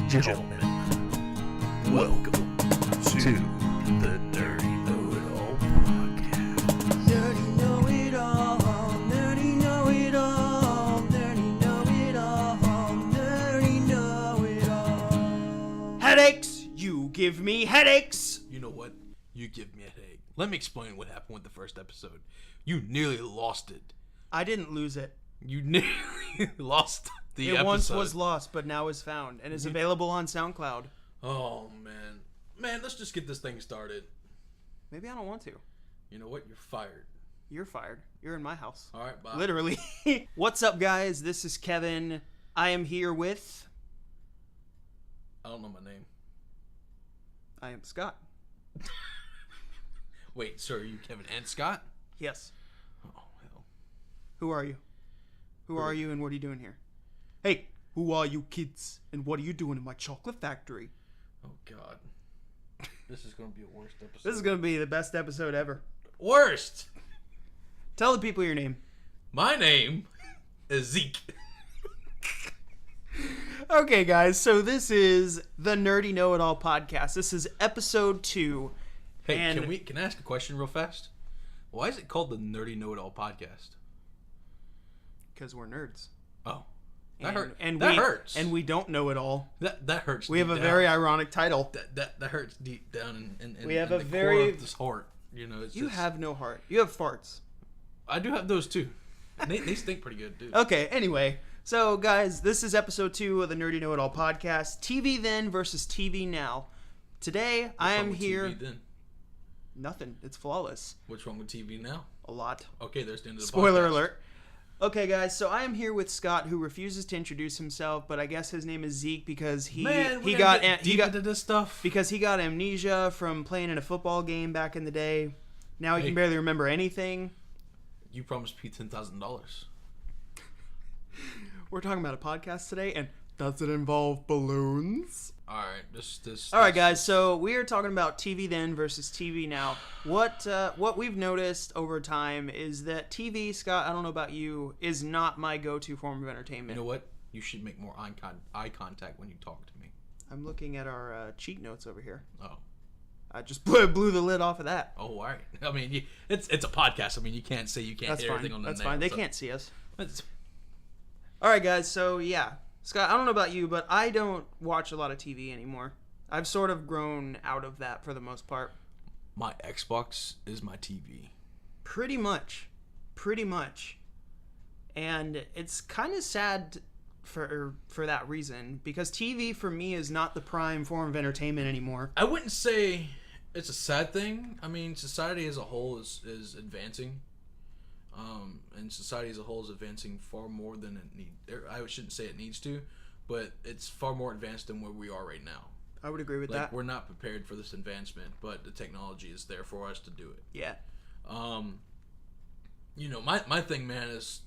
and gentlemen, welcome to the Nerdy Know-It-All Podcast. Nerdy know-it-all, nerdy know-it-all, nerdy know-it-all, nerdy know-it-all. Headaches! You give me headaches! You know what? You give me a headache. Let me explain what happened with the first episode. You nearly lost it. I didn't lose it. You nearly lost the episode. It once was lost, but now is found, and is available on SoundCloud. Oh, man. Man, let's just get this thing started. Maybe I don't want to. You know what? You're fired. You're fired. You're in my house. All right, bye. Literally. What's up, guys? This is Kevin. I am here with... I don't know my name. I am Scott. Wait, sir, are you Kevin and Scott? Yes. Oh, hell. Who are you? Who are you and what are you doing here? Hey, who are you kids and what are you doing in my chocolate factory? Oh, God. This is going to be a worst episode. This is going to be the best episode ever. Worst! Tell the people your name. My name is Zeke. Okay, guys, so this is the Nerdy Know-It-All Podcast. This is episode 2. Hey, and can I ask a question real fast? Why is it called the Nerdy Know-It-All Podcast? Because we're nerds. Oh. That hurts. And we don't know it all. That hurts. We have a very ironic title. That hurts deep down in we have in a the very core of this heart. You know, you have no heart. You have farts. I do have those too. They stink pretty good, dude. Okay, anyway. So, guys, this is episode 2 of the Nerdy Know-It-All Podcast. TV then versus TV now. Today, I am here... TV then? Nothing. It's flawless. What's wrong with TV now? A lot. Okay, there's the end of the Spoiler podcast. alert. Okay, guys, so I am here with Scott, who refuses to introduce himself, but I guess his name is Zeke because he got into this stuff because he got amnesia from playing in a football game back in the day. Now he can barely remember anything. You promised Pete $10,000. We're talking about a podcast today, and does it involve balloons? All right, this. All right, guys. So we are talking about TV then versus TV now. What we've noticed over time is that TV, Scott, I don't know about you, is not my go-to form of entertainment. You know what? You should make more eye contact when you talk to me. I'm looking at our cheat notes over here. Oh. I just blew the lid off of that. Oh, all right. I mean, it's a podcast. I mean, you can't say you can't hear everything on the That's nail, fine. They so. can't see us. It's, All right, guys. So yeah, Scott, I don't know about you, but I don't watch a lot of TV anymore. I've sort of grown out of that for the most part. my Xbox is my TV. Pretty much. And it's kind of sad for that reason, because TV for me is not the prime form of entertainment anymore. I wouldn't say it's a sad thing. I mean, society as a whole is advancing. And society as a whole is advancing far more than it needs. I shouldn't say it needs to, but it's far more advanced than where we are right now. I would agree with Like, that. we're not prepared for this advancement, but the technology is there for us to do it. Yeah. You know, my thing, man, is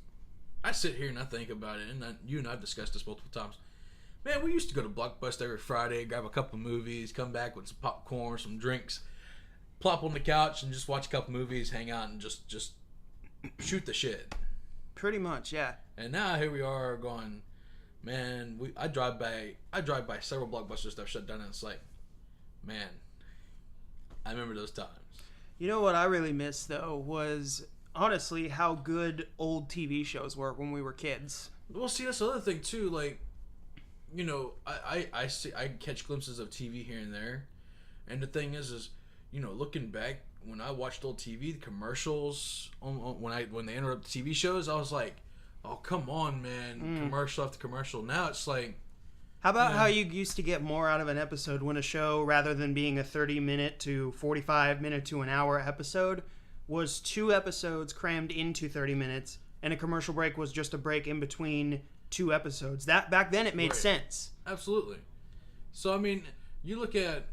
I sit here and I think about it, and you and I have discussed this multiple times. Man, we used to go to Blockbuster every Friday, grab a couple movies, come back with some popcorn, some drinks, plop on the couch, and just watch a couple movies, hang out, and just shoot the shit. Pretty much, yeah. And now here we are going, man. I drive by several Blockbusters that have shut down, and it's like, man, I remember those times. You know what I really miss though was honestly how good old TV shows were when we were kids. Well, see, that's the other thing too. Like, you know, I catch glimpses of TV here and there, and the thing is, you know, looking back when I watched old TV, the commercials when they interrupt TV shows, I was like, oh, come on, man, commercial after commercial. Now it's like, how about how you used to get more out of an episode when a show, rather than being a 30-minute to 45-minute to an hour episode, was 2 episodes crammed into 30 minutes, and a commercial break was just a break in between 2 episodes. That back then it made sense. Absolutely. So I mean, you look at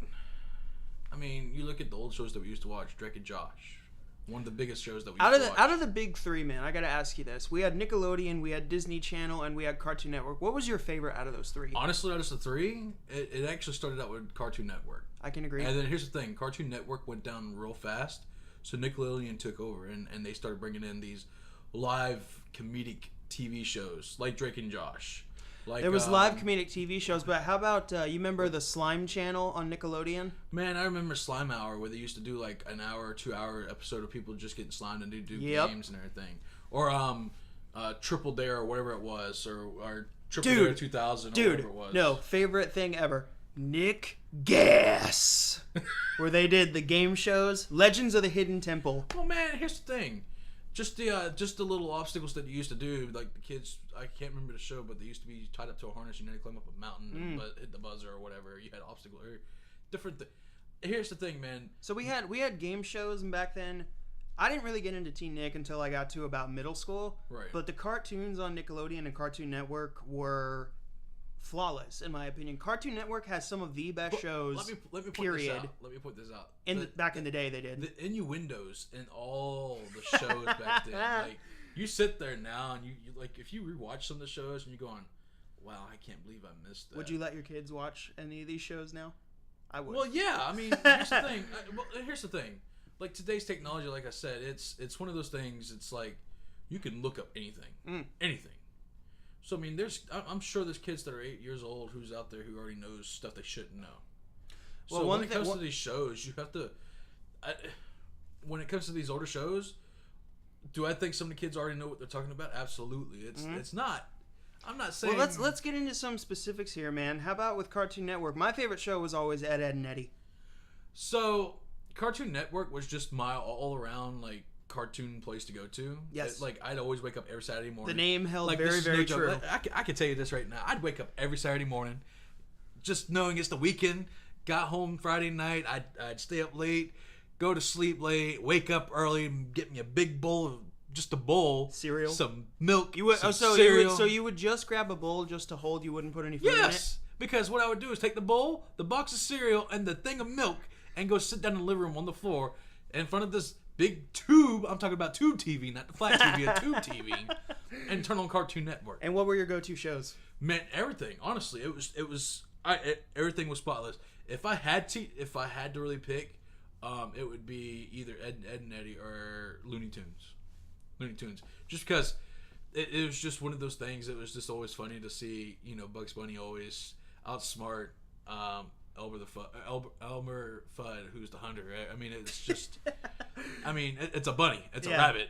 the old shows that we used to watch, Drake and Josh. One of the biggest shows that we used to watch. Out of the big 3, man, I gotta ask you this. We had Nickelodeon, we had Disney Channel, and we had Cartoon Network. What was your favorite out of those 3? Honestly, out of the 3, it actually started out with Cartoon Network. I can agree. And then here's the thing. Cartoon Network went down real fast, so Nickelodeon took over, and they started bringing in these live comedic TV shows like Drake and Josh. Like, there was live comedic TV shows, but how about you remember the Slime Channel on Nickelodeon? Man, I remember Slime Hour, where they used to do like an hour or 2 hour episode of people just getting slimed and do games and everything, or Triple Dare or whatever it was, or Triple Dare 2000 or whatever it was. No, favorite thing ever. Nick Gas, where they did the game shows, Legends of the Hidden Temple. Well, man, here's the thing. Just the little obstacles that you used to do, like the kids. I can't remember the show, but they used to be tied up to a harness. You had to climb up a mountain and hit the buzzer or whatever. You had obstacles or different. Here's the thing, man. So we had game shows, and back then, I didn't really get into Teen Nick until I got to about middle school. Right. But the cartoons on Nickelodeon and Cartoon Network were flawless, in my opinion. Cartoon Network has some of the best shows. Let me point period. this out. Let me point this out. Back in the day, they did. The innuendos in all the shows back then. Like, you sit there now and you like, if you rewatch some of the shows and you're going, wow, I can't believe I missed that. Would you let your kids watch any of these shows now? I would. Well, yeah. I mean, here's the thing. Here's the thing. Like, today's technology, like I said, it's one of those things. It's like you can look up anything, anything. So I mean, I'm sure there's kids that are 8 years old who's out there who already knows stuff they shouldn't know. So well, when it comes to these shows, you have to. When it comes to these older shows, do I think some of the kids already know what they're talking about? Absolutely. It's not. I'm not saying. Well, let's get into some specifics here, man. How about with Cartoon Network? My favorite show was always Ed, Edd and Eddy. So Cartoon Network was just my all around like cartoon place to go to. Yes. Like, I'd always wake up every Saturday morning. The name held like, very, very true. I can tell you this right now. I'd wake up every Saturday morning just knowing it's the weekend. Got home Friday night. I'd stay up late, go to sleep late, wake up early, and get me a big bowl of just a bowl. Cereal. Some milk. So cereal. you would just grab a bowl just to hold. You wouldn't put any food in it? Yes. Because what I would do is take the bowl, the box of cereal, and the thing of milk and go sit down in the living room on the floor in front of this big tube. I'm talking about tube TV, not the flat TV, a tube TV, and turn on Cartoon Network. And what were your go-to shows? Man, everything. Honestly, everything was spotless. If I had to really pick, it would be either Ed and Eddy or Looney Tunes. Just because it was just one of those things. It was just always funny to see, Bugs Bunny always outsmart Elmer Fudd, who's the hunter. Right? I mean, it's just, it's a bunny. It's a rabbit.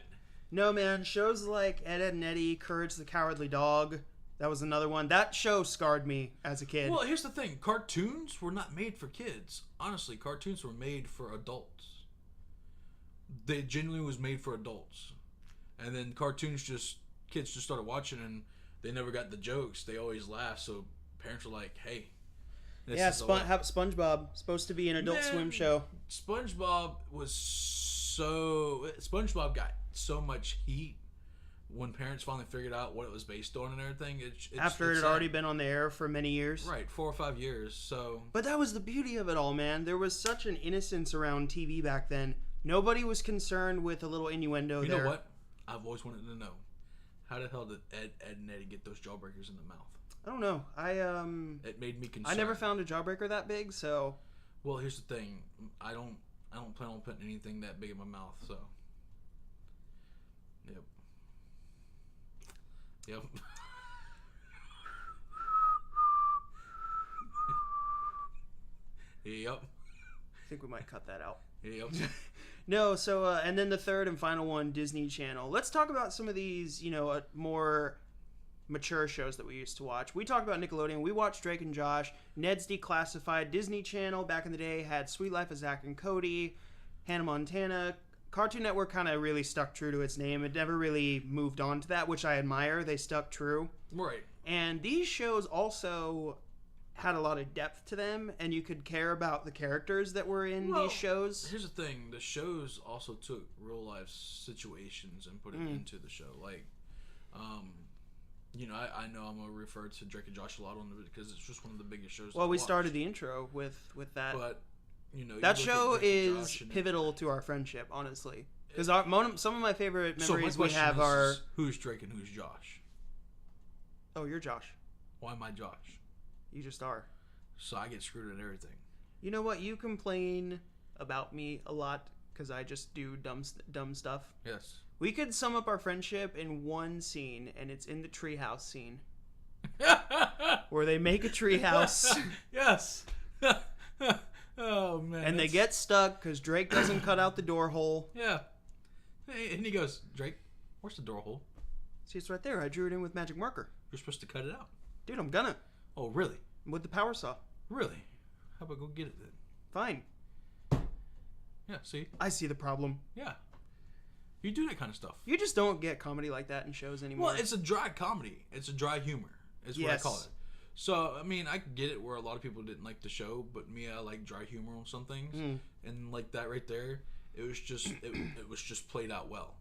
No, man. Shows like Ed, Edd and Eddy, Courage the Cowardly Dog. That was another one. That show scarred me as a kid. Well, here's the thing. Cartoons were not made for kids. Honestly, cartoons were made for adults. They genuinely was made for adults. And then kids just started watching and they never got the jokes. They always laughed. So parents were like, hey. SpongeBob, supposed to be an Adult Swim show. SpongeBob got so much heat when parents finally figured out what it was based on and everything. After it had already been on the air for many years. Right, 4 or 5 years. So, but that was the beauty of it all, man. There was such an innocence around TV back then. Nobody was concerned with a little innuendo there. You know what? I've always wanted to know. How the hell did Ed and Eddy get those jawbreakers in the mouth? I don't know. It made me concerned. I never found a jawbreaker that big, so. Well, here's the thing. I don't plan on putting anything that big in my mouth, so. Yep. Yep. I think we might cut that out. Yep. No, so and then the third and final one, Disney Channel. Let's talk about some of these, more mature shows that we used to watch. We talked about Nickelodeon. We watched Drake and Josh, Ned's Declassified. Disney Channel back in the day had Sweet Life of Zack and Cody, Hannah Montana. Cartoon Network kind of really stuck true to its name. It never really moved on to that, which I admire. They stuck true. Right. And these shows also had a lot of depth to them, and you could care about the characters that were in these shows. Here's the thing. The shows also took real-life situations and put it into the show. Like, I know I'm going to refer to Drake and Josh a lot on it because it's just one of the biggest shows. Well, we started the intro with that. But, that show is pivotal to our friendship, honestly. Because some of my favorite memories we have are... Who's Drake and who's Josh? Oh, you're Josh. Why am I Josh? You just are. So I get screwed at everything. You know what? You complain about me a lot because I just do dumb stuff. Yes. We could sum up our friendship in one scene, and it's in the treehouse scene. where they make a treehouse. Yes. Oh man. And they get stuck because Drake doesn't cut out the door hole. Yeah. And he goes, Drake, where's the door hole? See, it's right there. I drew it in with magic marker. You're supposed to cut it out. Dude, I'm gonna. Oh, really? With the power saw. Really? How about go get it then? Fine. Yeah, see? I see the problem. Yeah. You do that kind of stuff. You just don't get comedy like that in shows anymore. Well, it's a dry comedy. It's a dry humor. Is what I call it. So, I mean, I get it where a lot of people didn't like the show, but me, I like dry humor on some things. And like that right there, it was just it was just played out well.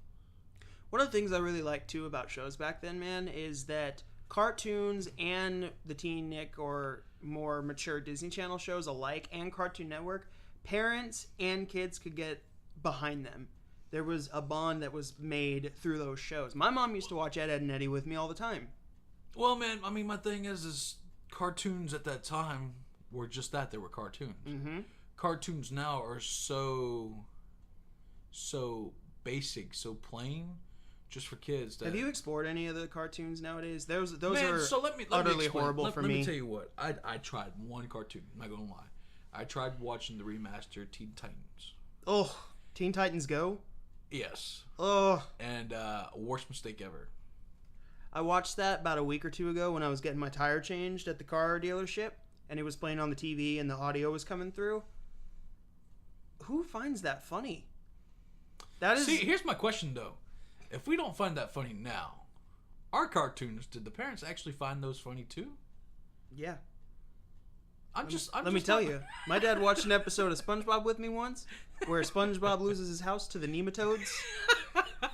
One of the things I really liked, too, about shows back then, man, is that cartoons and the Teen Nick or more mature Disney Channel shows alike and Cartoon Network, parents and kids could get behind them. There was a bond that was made through those shows. My mom used to watch Ed, Edd and Eddy with me all the time. Well, man, I mean, my thing is cartoons at that time were just that. They were cartoons. Mm-hmm. Cartoons now are so basic, so plain, just for kids. That... Have you explored any of the cartoons nowadays? Those man, are so let me utterly explain. horrible for me. Let me tell you what. I tried one cartoon. I'm not going to lie. I tried watching the remastered Teen Titans. Oh, Teen Titans Go? Yes. Oh. And worst mistake ever. I watched that about a week or two ago when I was getting my tire changed at the car dealership, and it was playing on the TV and the audio was coming through. Who finds that funny? That is. See, here's my question though. If we don't find that funny now, our cartoons, did the parents actually find those funny too? Yeah. Let me tell you, my dad watched an episode of SpongeBob with me once, where SpongeBob loses his house to the nematodes,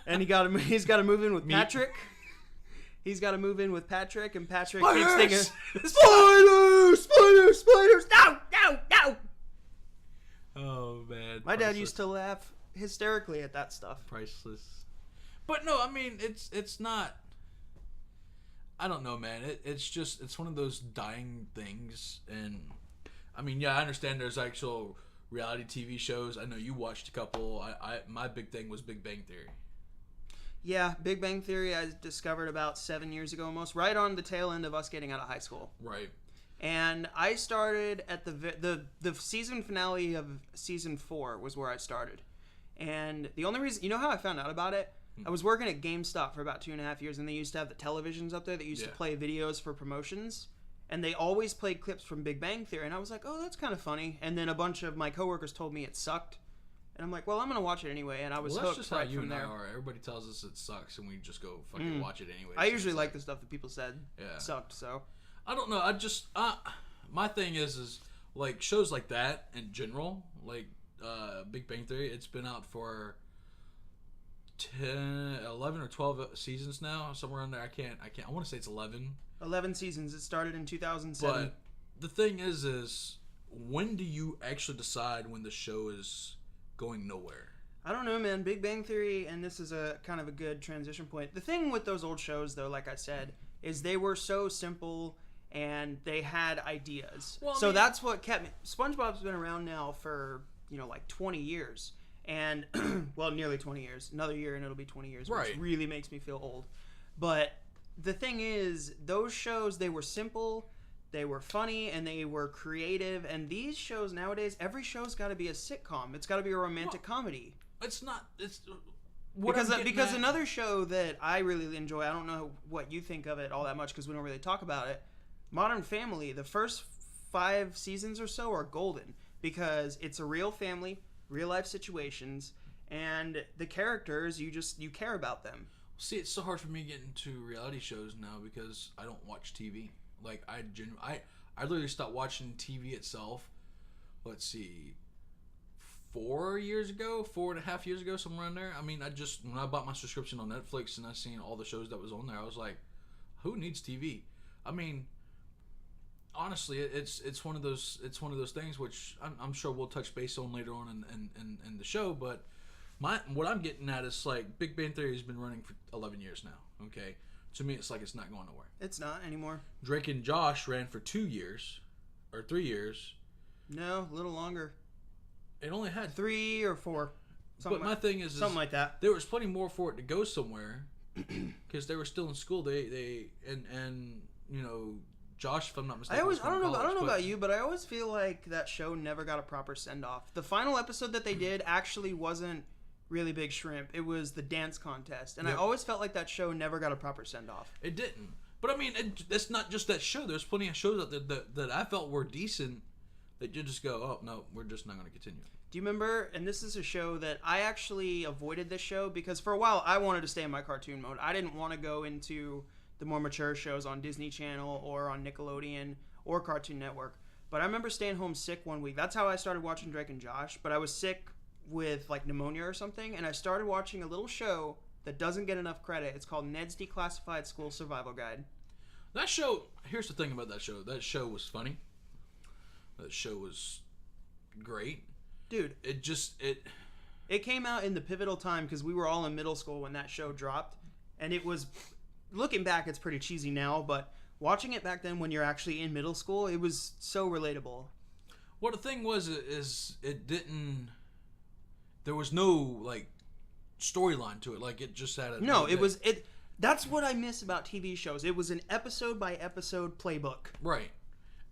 and he's got to move in with Patrick. He's got to move in with Patrick, and Patrick keeps thinking, spiders, no. Oh man, my dad used to laugh hysterically at that stuff. Priceless. But no, I mean it's not. I don't know, man. It's one of those dying things, and I mean, yeah, I understand there's actual reality TV shows. I know you watched a couple. My big thing was Big Bang Theory. Yeah, Big Bang Theory I discovered about 7 years ago, almost right on the tail end of us getting out of high school. Right. And I started at the season finale of season 4 was where I started, and the only reason, you know how I found out about it? I was working at GameStop for about 2.5 years, and they used to have the televisions up there that used to play videos for promotions, and they always played clips from Big Bang Theory, and I was like, oh, that's kind of funny. And then a bunch of my coworkers told me it sucked, and I'm like, well, I'm gonna watch it anyway, and I was hooked right from there. That's just how you and I are. Everybody tells us it sucks, and we just go fucking watch it anyway. I usually like the stuff that people said sucked, so I don't know. I just my thing is like shows like that in general, like Big Bang Theory. It's been out for 11 or 12 seasons now, somewhere in there. I want to say it's 11 seasons. It started in 2007. But the thing is when do you actually decide when the show is going nowhere? I don't know, man. Big Bang Theory, and this is a kind of a good transition point. The thing with those old shows, though, like I said, is they were so simple and they had ideas. Well, so that's what kept me. SpongeBob's been around now for like 20 years. And, well, nearly 20 years. Another year and it'll be 20 years, which really makes me feel old. But the thing is, those shows, they were simple, they were funny, and they were creative. And these shows nowadays, every show's got to be a sitcom. It's got to be a romantic comedy. It's not. It's because another show that I really enjoy, I don't know what you think of it all that much because we don't really talk about it, Modern Family, the first 5 seasons or so are golden because it's a real family, real life situations, and the characters, you care about them. See, it's so hard for me to get into reality shows now because I don't watch TV. Like I literally stopped watching TV itself. Let's see, 4.5 years ago, somewhere in there. I mean, when I bought my subscription on Netflix and I seen all the shows that was on there, I was like, who needs TV? I mean, honestly, it's one of those things which I'm sure we'll touch base on later on in the show. But what I'm getting at is like Big Bang Theory has been running for 11 years now. Okay, to me, it's like it's not going nowhere. It's not anymore. Drake and Josh ran for 2 years or 3 years. No, a little longer. It only had 3 or 4. But my thing is something like that. There was plenty more for it to go somewhere because they were still in school. They Josh, if I'm not mistaken. I don't know about you, but I always feel like that show never got a proper send off. The final episode that they did actually wasn't really Big Shrimp. It was the dance contest, and I always felt like that show never got a proper send off. It didn't. But I mean, it's not just that show. There's plenty of shows out there that I felt were decent that you just go, oh no, we're just not going to continue. Do you remember? And this is a show that I actually avoided this show because for a while I wanted to stay in my cartoon mode. I didn't want to go into the more mature shows on Disney Channel or on Nickelodeon or Cartoon Network. But I remember staying home sick one week. That's how I started watching Drake and Josh. But I was sick with like pneumonia or something, and I started watching a little show that doesn't get enough credit. It's called Ned's Declassified School Survival Guide. That show, here's the thing about that show. That show was funny. That show was great. Dude. It came out in the pivotal time because we were all in middle school when that show dropped. And it was, looking back, it's pretty cheesy now, but watching it back then when you're actually in middle school, it was so relatable. Well, the thing was, is it didn't, there was no, like, storyline to it. Like, it just had a... No, that's what I miss about TV shows. It was an episode-by-episode playbook. Right.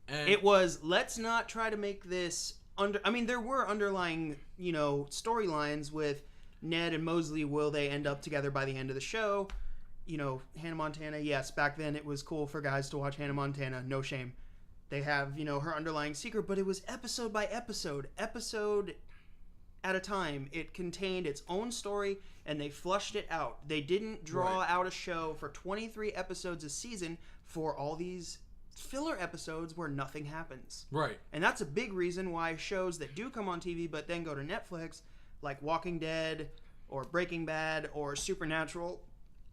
And it was, let's not try to make this... there were underlying, storylines with Ned and Mosley. Will they end up together by the end of the show? Hannah Montana, yes, back then it was cool for guys to watch Hannah Montana. No shame. They have, her underlying secret, but it was episode by episode at a time. It contained its own story, and they flushed it out. They didn't draw out a show for 23 episodes a season for all these filler episodes where nothing happens. Right. And that's a big reason why shows that do come on TV but then go to Netflix, like Walking Dead or Breaking Bad or Supernatural,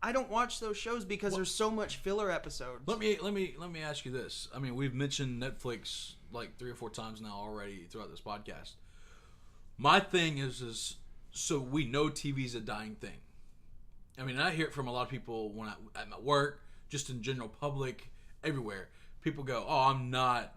I don't watch those shows because there's so much filler episodes. Let me ask you this. I mean, we've mentioned Netflix like 3 or 4 times now already throughout this podcast. My thing is so we know TV's a dying thing. I mean, I hear it from a lot of people when at my work, just in general public, everywhere. People go, "Oh, I'm not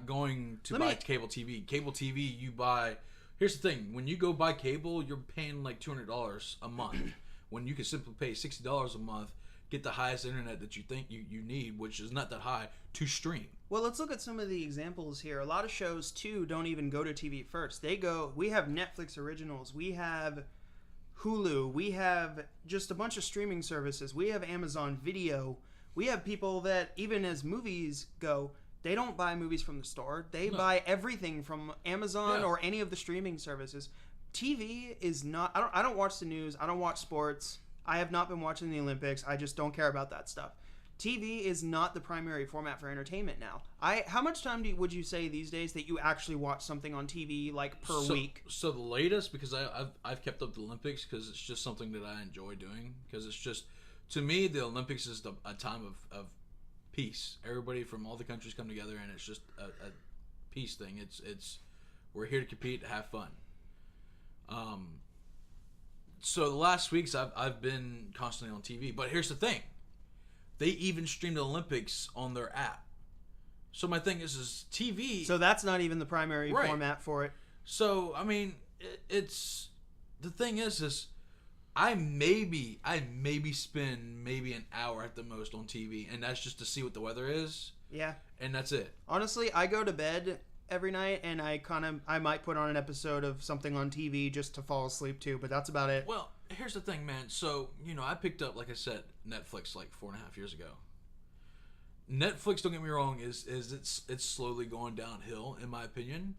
going to buy cable TV. Cable TV, you buy." Here's the thing: when you go buy cable, you're paying like $200 a month. When you can simply pay $60 a month, get the highest internet that you think you need, which is not that high, to stream. Well, let's look at some of the examples here. A lot of shows too don't even go to TV first. We have Netflix originals, we have Hulu, we have just a bunch of streaming services, we have Amazon Video. We have people that, even as movies go, they don't buy movies from the store. They buy everything from Amazon or any of the streaming services. TV is not... I don't watch the news. I don't watch sports. I have not been watching the Olympics. I just don't care about that stuff. TV is not the primary format for entertainment now. How much time would you say these days that you actually watch something on TV like per week? So the latest, because I've kept up the Olympics because it's just something that I enjoy doing. Because it's just... To me, the Olympics is a time of peace. Everybody from all the countries come together, and it's just a peace thing. It's we're here to compete, to have fun. So the last weeks I've been constantly on TV. But here's the thing: they even stream the Olympics on their app. So my thing is TV. So that's not even the primary format for it. So I mean, it's the thing is. I maybe spend maybe an hour at the most on TV, and that's just to see what the weather is. Yeah. And that's it. Honestly, I go to bed every night, and I might put on an episode of something on TV just to fall asleep to, but that's about it. Well, here's the thing, man. So, I picked up, like I said, Netflix like 4.5 years ago. Netflix, don't get me wrong, is it's slowly going downhill, in my opinion.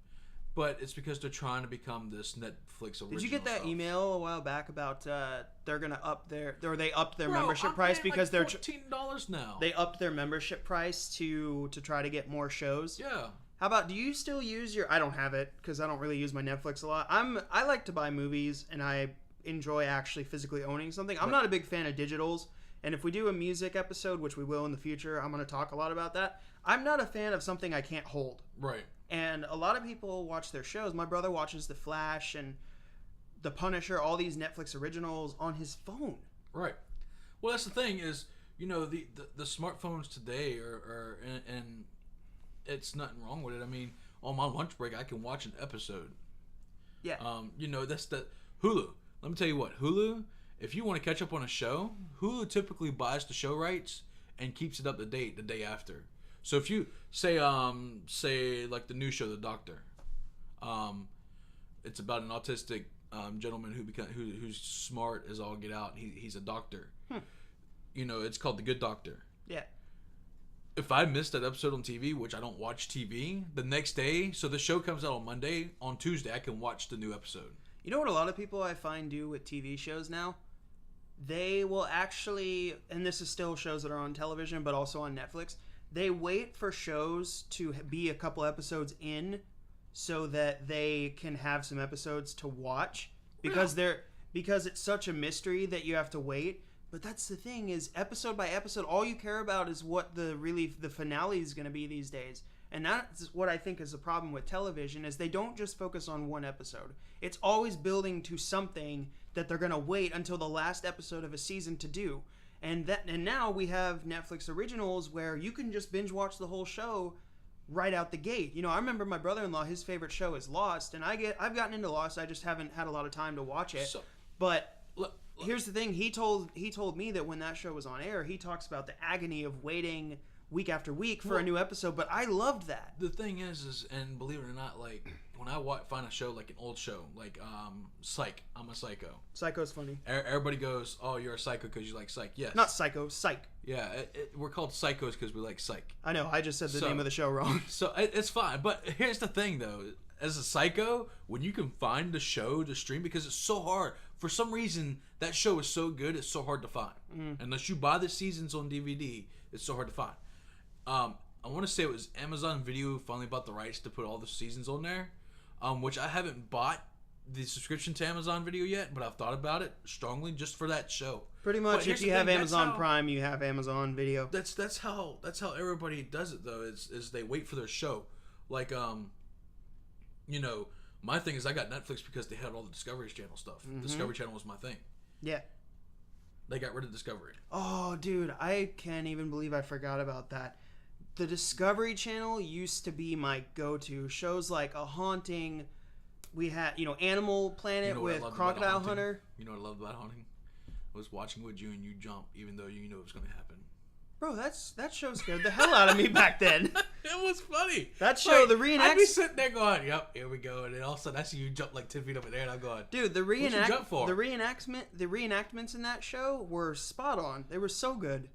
But it's because they're trying to become this Netflix original. Did you get that stuff. email a while back about they're gonna up they upped their membership price because like $14 now. They upped their membership price to try to get more shows. Yeah. How about, do you still use your... I don't have it because I don't really use my Netflix a lot. I like to buy movies, and I enjoy actually physically owning something. I'm not a big fan of digitals, and if we do a music episode, which we will in the future, I'm going to talk a lot about that. I'm not a fan of something I can't hold. Right. And a lot of people watch their shows. My brother watches The Flash and The Punisher, all these Netflix originals on his phone. Right. Well, that's the thing is, the smartphones today are and it's nothing wrong with it. I mean, on my lunch break, I can watch an episode. Yeah. That's the Hulu. Let me tell you what, Hulu, if you want to catch up on a show, Hulu typically buys the show rights and keeps it up to date the day after. So if you say like the new show, The Doctor, it's about an autistic gentleman who's smart as all get out. He's a doctor. You know, it's called The Good Doctor. Yeah. If I missed that episode on TV, which I don't watch TV, the next day, so the show comes out on Monday, on Tuesday I can watch the new episode. You know what a lot of people I find do with TV shows now? They will actually, and this is still shows that are on television, but also on Netflix, they wait for shows to be a couple episodes in so that they can have some episodes to watch because because it's such a mystery that you have to wait. But that's the thing is episode by episode, all you care about is what the finale is going to be these days. And that's what I think is the problem with television is they don't just focus on one episode. It's always building to something that they're going to wait until the last episode of a season to do. And now we have Netflix originals where you can just binge watch the whole show right out the gate. You know, I remember my brother-in-law, his favorite show is Lost, and I've gotten into Lost. I just haven't had a lot of time to watch it. But here's the thing, he told me that when that show was on air, he talks about the agony of waiting week after week for a new episode, but I loved that. The thing is and believe it or not, like when I find a show, like an old show, like Psych, I'm a Psycho. Psycho's funny. Everybody goes, oh, you're a psycho because you like Psych. Yes. Not Psycho, Psych. Yeah, we're called psychos because we like Psych. I know, I just said the name of the show wrong. So it's fine, but here's the thing though, as a psycho, when you can find the show to stream, because it's so hard, for some reason that show is so good, it's so hard to find. Unless you buy the seasons on DVD, it's so hard to find. I want to say it was Amazon Video finally bought the rights to put all the seasons on there, which I haven't bought the subscription to Amazon Video yet, but I've thought about it strongly just for that show. Pretty much, if you have Amazon Prime, you have Amazon Video. That's how everybody does it though. Is they wait for their show, like you know, my thing is I got Netflix because they had all the Discovery Channel stuff. Discovery Channel was my thing. Yeah. They got rid of Discovery. Oh, dude, I can't even believe I forgot about that. The Discovery Channel used to be my go-to. Shows like A Haunting. We had, Animal Planet with Crocodile Hunter. You know what I loved about Haunting? I was watching with you and you jump even though you knew it was going to happen. Bro, that show scared the hell out of me back then. It was funny. That show, like, I'd be sitting there going, "Yep, here we go," and then all of a sudden I see you jump like 10 feet up in the air, and I'm going, "Dude, the reenactments in that show were spot on. They were so good."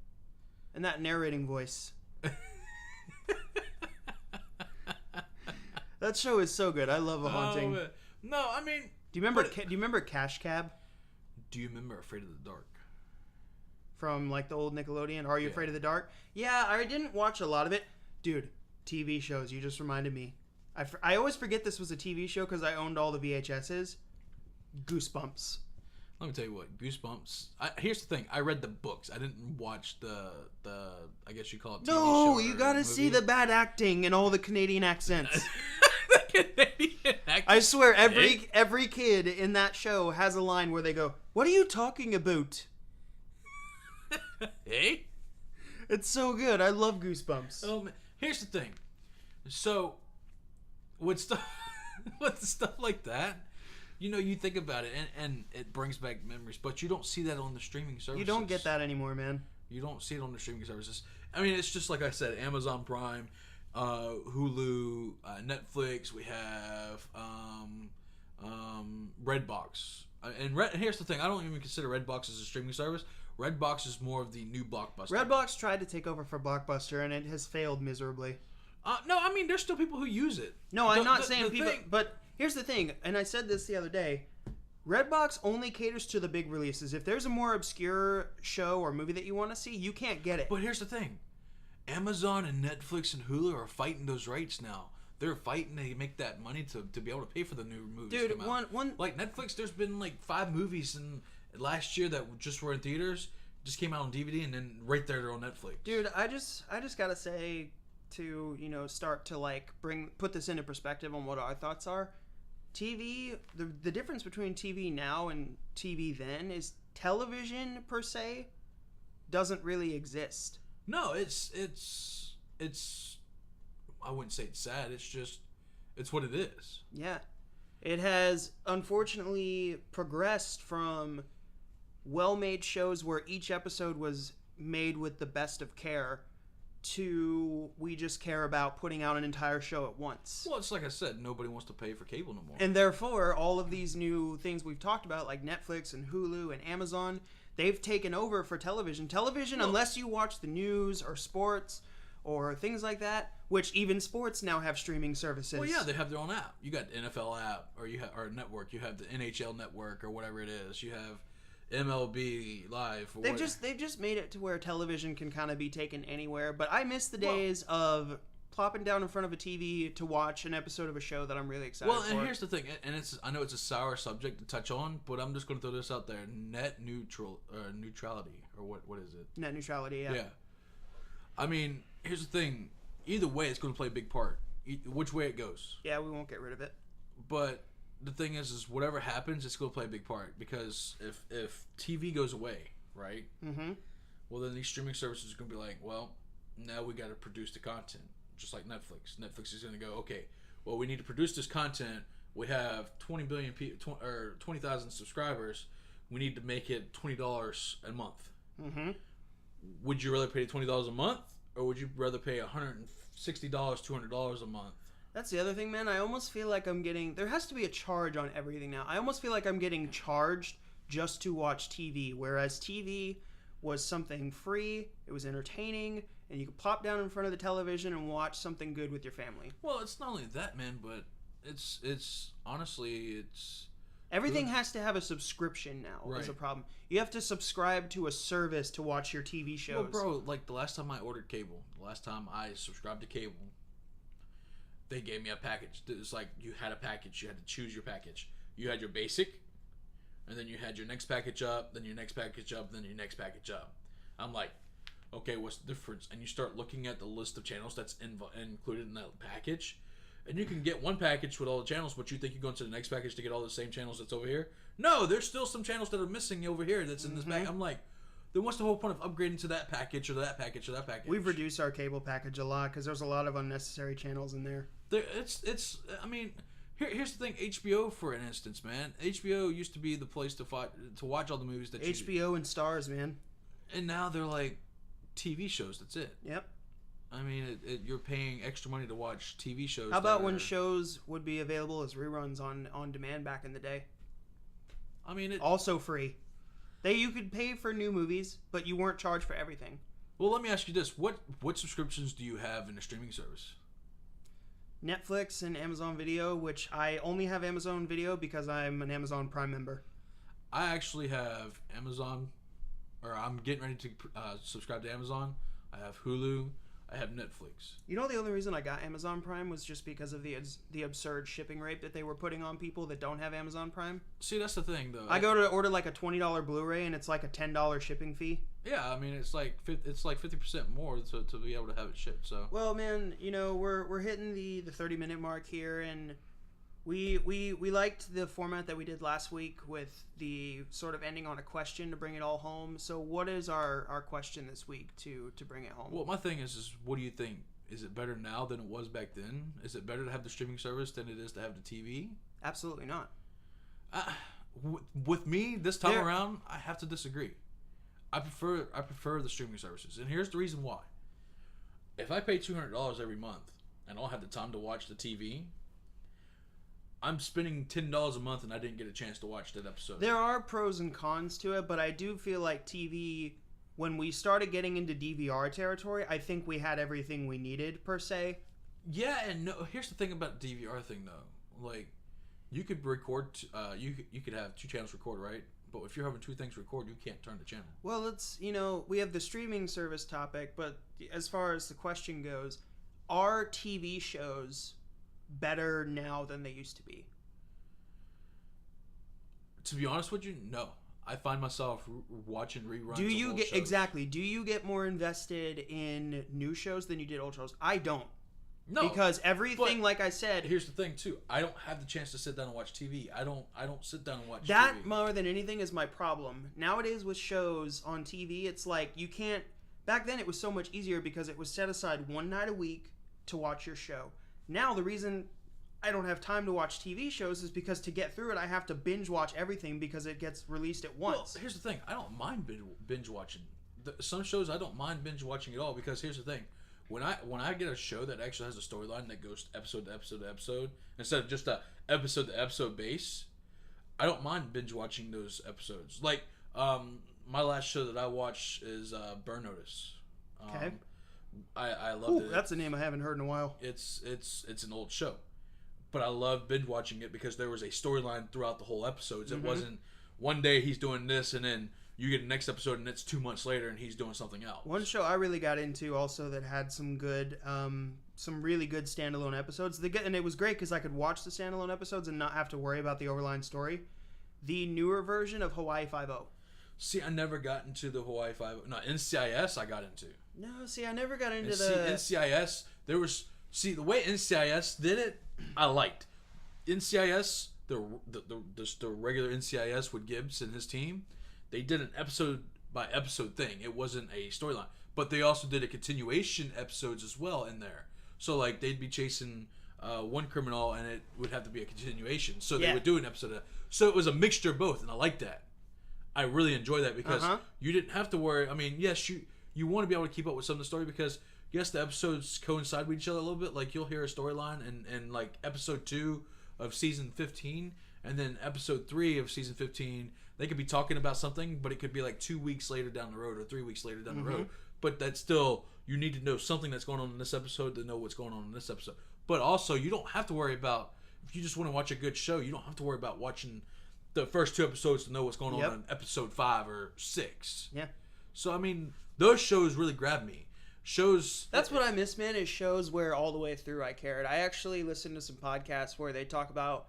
And that narrating voice. That show is so good. I love A Haunting. No, I mean, do you remember Cash Cab? Do you remember Afraid of the Dark? From like the old Nickelodeon, Are You Afraid of the Dark? Yeah, I didn't watch a lot of it. Dude, TV shows, you just reminded me. I always forget this was a TV show because I owned all the VHSs. Goosebumps. Let me tell you what, Goosebumps. Here's the thing, I read the books. I didn't watch the I guess you call it TV show. No, you gotta see the bad acting and all the Canadian accents. The Canadian accent. I swear, every kid in that show has a line where they go, "What are you talking about?" Hey? It's so good. I love Goosebumps. Here's the thing. So, with stuff like that, you think about it, and it brings back memories, but you don't see that on the streaming services. You don't get that anymore, man. You don't see it on the streaming services. I mean, it's just like I said, Amazon Prime, Hulu, Netflix. We have Redbox. And here's the thing. I don't even consider Redbox as a streaming service. Redbox is more of the new Blockbuster. Redbox tried to take over for Blockbuster, and it has failed miserably. No, I mean, there's still people who use it. No, I'm not saying people... But here's the thing, and I said this the other day. Redbox only caters to the big releases. If there's a more obscure show or movie that you want to see, you can't get it. But here's the thing. Amazon and Netflix and Hulu are fighting those rights now. They're fighting to make that money to be able to pay for the new movies. Dude, one like Netflix, there's been like 5 movies last year that just were in theaters, just came out on DVD, and then right there they're on Netflix. Dude, I just gotta say, to start to like put this into perspective on what our thoughts are. TV, the difference between TV now and TV then is television per se doesn't really exist. No, it's I wouldn't say it's sad. It's what it is. Yeah. It has unfortunately progressed from well-made shows where each episode was made with the best of care to we just care about putting out an entire show at once. Well, it's like I said, nobody wants to pay for cable no more. And therefore, all of these new things we've talked about, like Netflix and Hulu and Amazon, they've taken over for television. Television, unless you watch the news or sports or things like that, which even sports now have streaming services. Well, yeah, they have their own app. You got the NFL app, or you have or network. You have the NHL network, or whatever it is. You have MLB Live. They've just made it to where television can kind of be taken anywhere. But I miss the days of plopping down in front of a TV to watch an episode of a show that I'm really excited for. Well, and here's the thing, and I know it's a sour subject to touch on, but I'm just going to throw this out there: neutrality, or what is it? Net neutrality, yeah. Yeah. I mean, here's the thing: either way, it's going to play a big part. Which way it goes. Yeah, we won't get rid of it. But the thing is whatever happens, it's going to play a big part, because if TV goes away, right? Mm-hmm. Well, then these streaming services are going to be like, well, now we got to produce the content, just like Netflix. Netflix is going to go, okay, well, we need to produce this content. We have 20 billion people or 20,000 subscribers. We need to make it $20 a month. Mm-hmm. Would you rather pay $20 a month, or would you rather pay $160, $200 a month? That's the other thing, man. I almost feel like I'm getting... There has to be a charge on everything now. I almost feel like I'm getting charged just to watch TV, whereas TV was something free, it was entertaining, and you could plop down in front of the television and watch something good with your family. Well, it's not only that, man, but it's honestly, it's... Everything has to have a subscription now, right. Is a problem. You have to subscribe to a service to watch your TV shows. Well, bro, like the last time I ordered cable, the last time I subscribed to cable, they gave me a package. It's like you had a package. You had to choose your package. You had your basic, and then you had your next package up, then your next package up, then your next package up. I'm like, okay, what's the difference? And you start looking at the list of channels that's included in that package, and you can get one package with all the channels, but you think you're going to the next package to get all the same channels that's over here? No, there's still some channels that are missing over here that's in this package. I'm like, then what's the whole point of upgrading to that package or that package or that package? We've reduced our cable package a lot because there's a lot of unnecessary channels in there. It's. I mean, here's the thing. HBO, for an instance, man. HBO used to be the place to watch all the movies that HBO and Stars, man. And now they're like TV shows. That's it. Yep. I mean, you're paying extra money to watch TV shows. How about when shows would be available as reruns on demand back in the day? I mean, also free. You could pay for new movies, but you weren't charged for everything. Well, let me ask you this: what subscriptions do you have in a streaming service? Netflix and Amazon Video, which I only have Amazon Video because I'm an Amazon Prime member. I actually have Amazon, or I'm getting ready to subscribe to Amazon. I have Hulu. I have Netflix. You know, the only reason I got Amazon Prime was just because of the absurd shipping rate that they were putting on people that don't have Amazon Prime. See, that's the thing, though. I go to order like a $20 Blu-ray, and it's like a $10 shipping fee. Yeah, I mean, it's like 50% more to be able to have it shipped. So. Well, man, you know, we're hitting the 30-minute mark here, and we liked the format that we did last week with the sort of ending on a question to bring it all home. So what is our question this week to bring it home? Well, my thing is what do you think? Is it better now than it was back then? Is it better to have the streaming service than it is to have the TV? Absolutely not. With me this time around, I have to disagree. I prefer the streaming services, and here's the reason why. If I pay $200 every month and I don't have the time to watch the TV, I'm spending $10 a month and I didn't get a chance to watch that episode. There are pros and cons to it, but I do feel like TV, when we started getting into DVR territory, I think we had everything we needed, per se. Yeah, and no. Here's the thing about the DVR thing, though. Like, you could record, you could have two channels record, right? But if you're having two things record, you can't turn the channel. Well, we have the streaming service topic, but as far as the question goes, are TV shows better now than they used to be? To be honest with you, no. I find myself watching reruns. Do you of old get shows. Exactly? Do you get more invested in new shows than you did old shows? I don't. No, because everything, like I said, here's the thing too. I don't have the chance to sit down and watch TV. I don't sit down and watch that TV. More than anything is my problem nowadays with shows on TV. It's like you can't. Back then, it was so much easier because it was set aside one night a week to watch your show. Now, the reason I don't have time to watch TV shows is because to get through it, I have to binge watch everything because it gets released at once. Well, here's the thing. I don't mind binge watching some shows I don't mind binge watching at all, because here's the thing. When I get a show that actually has a storyline that goes episode to episode to episode, instead of just a episode to episode base, I don't mind binge watching those episodes. Like, my last show that I watched is Burn Notice. Okay. I loved it. That's a name I haven't heard in a while. It's an old show, but I love binge watching it because there was a storyline throughout the whole episodes. It wasn't one day he's doing this and then you get the next episode and it's 2 months later and he's doing something else. One show I really got into also that had some good, some really good standalone episodes. And it was great because I could watch the standalone episodes and not have to worry about the overline story. The newer version of Hawaii Five-0. See, I never got into the Hawaii Five-0. No, NCIS I got into. No, see, I never got into NCIS, there was... See, the way NCIS did it, I liked. NCIS, the regular NCIS with Gibbs and his team, they did an episode by episode thing. It wasn't a storyline, but they also did a continuation episodes as well in there. So like they'd be chasing one criminal, and it would have to be a continuation. So they would do an episode. So it was a mixture of both, and I liked that. I really enjoy that because you didn't have to worry. I mean, yes, you want to be able to keep up with some of the story because yes, the episodes coincide with each other a little bit. Like you'll hear a storyline and like episode 2 of season 15, and then episode 3 of season 15. They could be talking about something, but it could be like 2 weeks later down the road or 3 weeks later down the road. But that's still, you need to know something that's going on in this episode to know what's going on in this episode. But also, you don't have to worry about, if you just want to watch a good show, you don't have to worry about watching the first 2 episodes to know what's going on in episode 5 or 6. Yeah. So, I mean, those shows really grab me. Shows... That's what I miss, man, is shows where all the way through I cared. I actually listened to some podcasts where they talk about...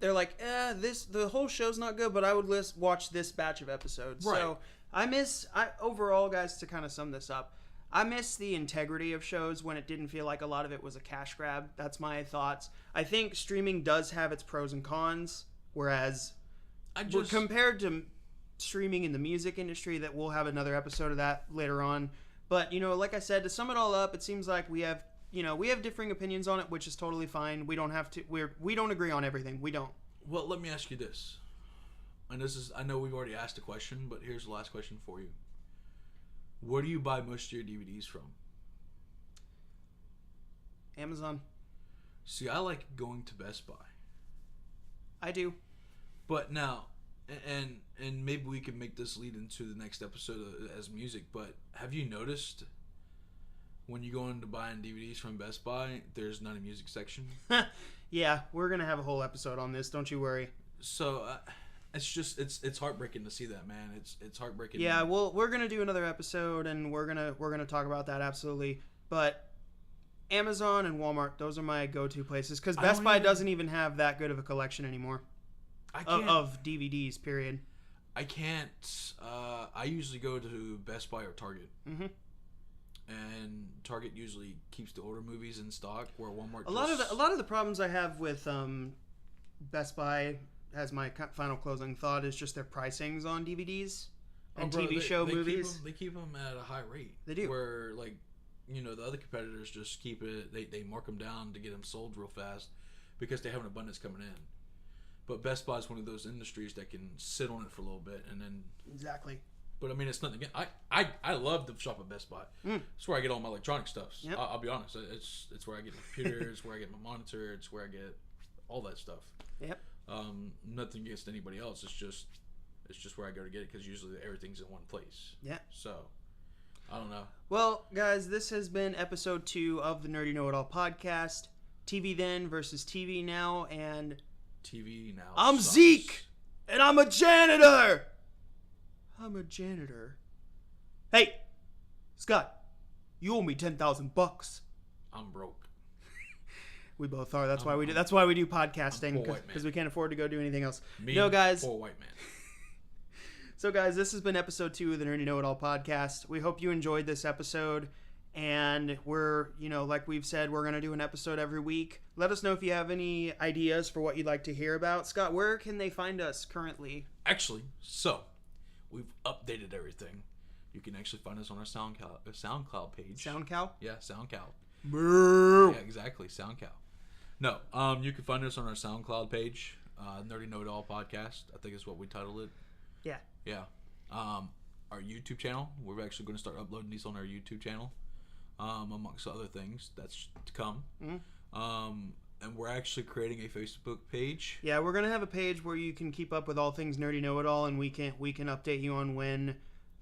They're like, the whole show's not good, but I would watch this batch of episodes. Right. So overall, guys, to kind of sum this up, I miss the integrity of shows when it didn't feel like a lot of it was a cash grab. That's my thoughts. I think streaming does have its pros and cons, whereas compared to streaming in the music industry, that we'll have another episode of that later on. But, like I said, to sum it all up, it seems like we have differing opinions on it, which is totally fine. We don't have to. We don't agree on everything. We don't. Well, let me ask you this. And I know we've already asked a question, but here's the last question for you. Where do you buy most of your DVDs from? Amazon. See, I like going to Best Buy. I do. But now, and maybe we can make this lead into the next episode as music, but have you noticed when you go into buying DVDs from Best Buy, there's not a music section? Yeah, we're going to have a whole episode on this, don't you worry. So, it's just, it's heartbreaking to see that, man. It's heartbreaking. Yeah, well, we're going to do another episode, and we're going to talk about that, absolutely. But Amazon and Walmart, those are my go-to places, because Best Buy doesn't even have that good of a collection anymore of DVDs, period. I can't, I usually go to Best Buy or Target. Mm-hmm. And Target usually keeps the older movies in stock, where Walmart. A lot of the problems I have with Best Buy, as my final closing thought, is just their pricings on DVDs and TV show movies. They keep them at a high rate. They do. Where the other competitors just keep it. They mark them down to get them sold real fast because they have an abundance coming in. But Best Buy is one of those industries that can sit on it for a little bit and then. Exactly. But I mean, it's nothing. I love to shop at Best Buy. It's where I get all my electronic stuff. Yep. I'll be honest. It's where I get my computer. It's where I get my monitor. It's where I get all that stuff. Yep. Nothing against anybody else. It's just where I go to get it because usually everything's in one place. Yeah. So I don't know. Well, guys, this has been episode 2 of the Nerdy Know It All podcast. TV then versus TV now, and TV now. I'm sucks. Zeke, and I'm a janitor. Hey, Scott, you owe me $10,000. I'm broke. We both are. That's why we do. That's why we do podcasting, because we can't afford to go do anything else. Guys. Poor white man. So, guys, this has been episode 2 of the Nerdy Know It All podcast. We hope you enjoyed this episode, and we're, like we've said, we're gonna do an episode every week. Let us know if you have any ideas for what you'd like to hear about. Scott, where can they find us currently? Actually, we've updated everything. You can actually find us on our SoundCloud page. SoundCloud? Yeah, SoundCloud. Brrr. Yeah, exactly, SoundCloud. No, you can find us on our SoundCloud page, Nerdy Know It All podcast. I think is what we titled it. Yeah. Yeah. our YouTube channel. We're actually going to start uploading these on our YouTube channel, amongst other things that's to come. And we're actually creating a Facebook page. Yeah, we're gonna have a page where you can keep up with all things Nerdy Know It All, and we can update you on when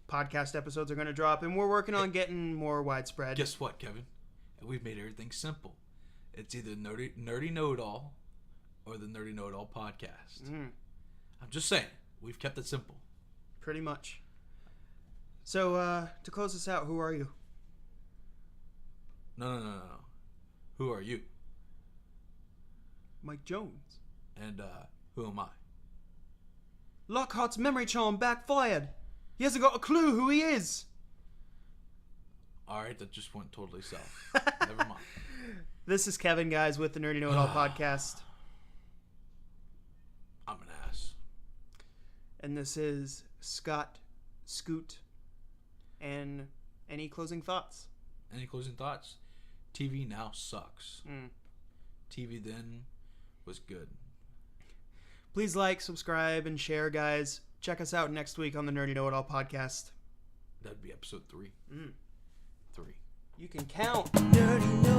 podcast episodes are gonna drop. And we're working on getting more widespread. Guess what, Kevin? We've made everything simple. It's either Nerdy Know It All or the Nerdy Know It All podcast. I'm just saying, we've kept it simple. Pretty much. So to close this out, who are you? No. Who are you? Mike Jones. And who am I? Lockhart's memory charm backfired. He hasn't got a clue who he is. Alright, that just went totally south. Never mind. This is Kevin, guys, with the Nerdy Know It All podcast. I'm an ass. And this is Scott Scoot. And any closing thoughts? Any closing thoughts? TV now sucks. TV then was good. Please like, subscribe, and share, guys. Check us out next week on the Nerdy Know It All podcast. That'd be episode 3. 3. You can count. Nerdy Know